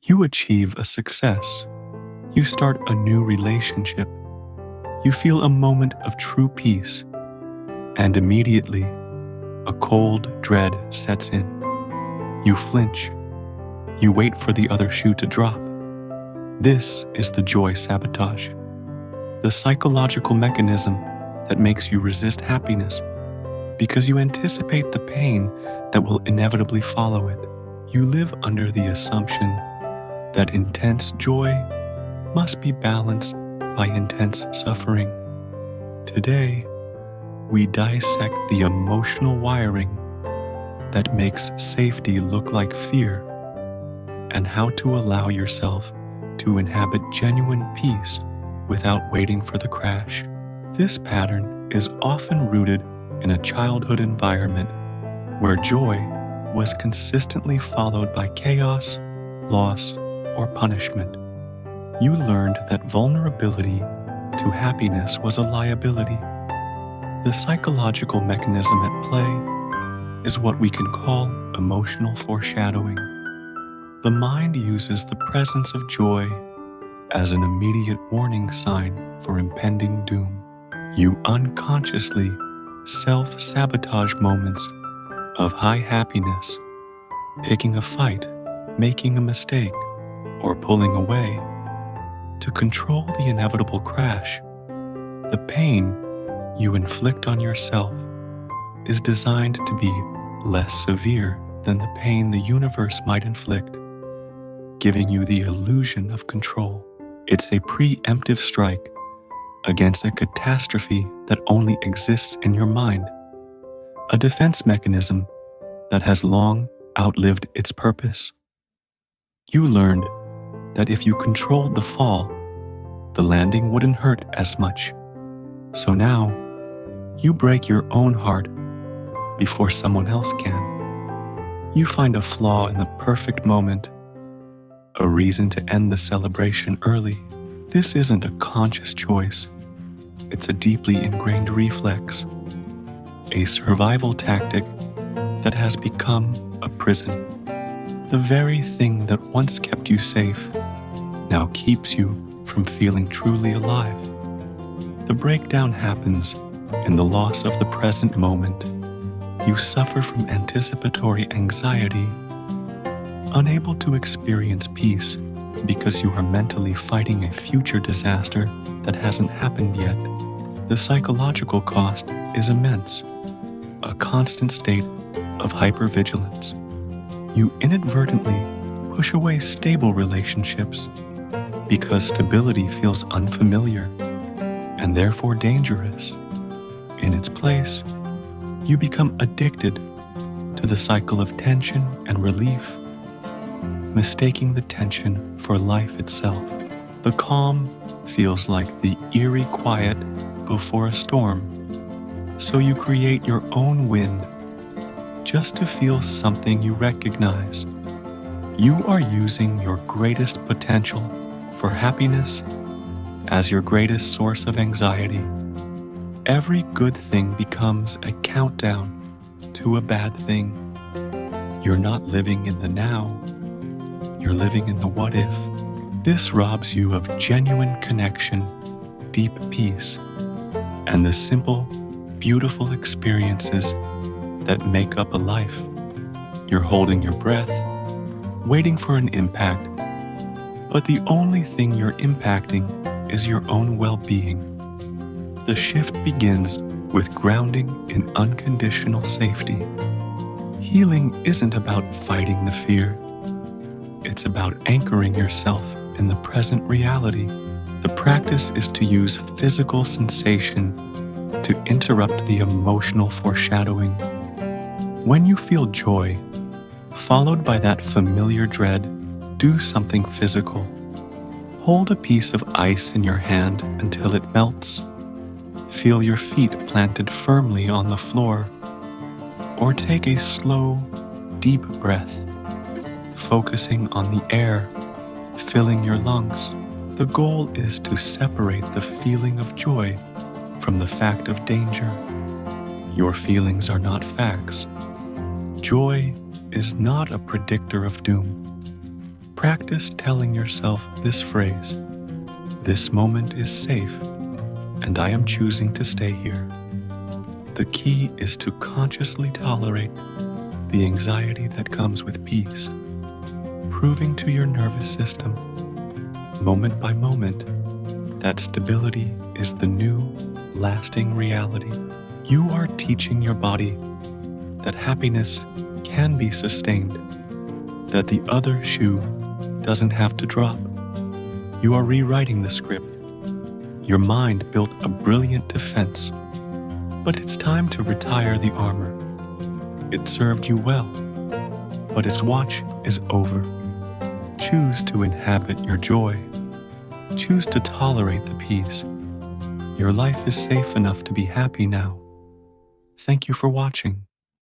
You achieve a success. You start a new relationship. You feel a moment of true peace. And immediately, a cold dread sets in. You flinch. You wait for the other shoe to drop. This is the joy sabotage, the psychological mechanism that makes you resist happiness because you anticipate the pain that will inevitably follow it. You live under the assumption that intense joy must be balanced by intense suffering. Today, we dissect the emotional wiring that makes safety look like fear and how to allow yourself to inhabit genuine peace without waiting for the crash. This pattern is often rooted in a childhood environment where joy was consistently followed by chaos, loss, or punishment. You learned that vulnerability to happiness was a liability. The psychological mechanism at play is what we can call emotional foreshadowing. The mind uses the presence of joy as an immediate warning sign for impending doom. You unconsciously self-sabotage moments of high happiness, picking a fight, making a mistake, or pulling away to control the inevitable crash. The pain you inflict on yourself is designed to be less severe than the pain the universe might inflict, giving you the illusion of control. It's a preemptive strike against a catastrophe that only exists in your mind, a defense mechanism that has long outlived its purpose. You learned that if you controlled the fall, the landing wouldn't hurt as much. So now, you break your own heart before someone else can. You find a flaw in the perfect moment, a reason to end the celebration early. This isn't a conscious choice. It's a deeply ingrained reflex, a survival tactic that has become a prison. The very thing that once kept you safe now keeps you from feeling truly alive. The breakdown happens in the loss of the present moment. You suffer from anticipatory anxiety, unable to experience peace because you are mentally fighting a future disaster that hasn't happened yet. The psychological cost is immense, a constant state of hypervigilance. You inadvertently push away stable relationships because stability feels unfamiliar and therefore dangerous. In its place, you become addicted to the cycle of tension and relief, mistaking the tension for life itself. The calm feels like the eerie quiet before a storm, so you create your own wind just to feel something you recognize. You are using your greatest potential for happiness as your greatest source of anxiety. Every good thing becomes a countdown to a bad thing. You're not living in the now, you're living in the what if. This robs you of genuine connection, deep peace, and the simple, beautiful experiences that make up a life. You're holding your breath, waiting for an impact, but the only thing you're impacting is your own well-being. The shift begins with grounding in unconditional safety. Healing isn't about fighting the fear. It's about anchoring yourself in the present reality. The practice is to use physical sensation to interrupt the emotional foreshadowing. When you feel joy, followed by that familiar dread, do something physical. Hold a piece of ice in your hand until it melts. Feel your feet planted firmly on the floor, or take a slow, deep breath, focusing on the air filling your lungs. The goal is to separate the feeling of joy from the fact of danger. Your feelings are not facts. Joy is not a predictor of doom. Practice telling yourself this phrase: "This moment is safe, and I am choosing to stay here." The key is to consciously tolerate the anxiety that comes with peace, proving to your nervous system, moment by moment, that stability is the new, lasting reality. You are teaching your body that happiness can be sustained, that the other shoe doesn't have to drop. You are rewriting the script. Your mind built a brilliant defense, but it's time to retire the armor. It served you well, but its watch is over. Choose to inhabit your joy. Choose to tolerate the peace. Your life is safe enough to be happy now. Thank you for watching.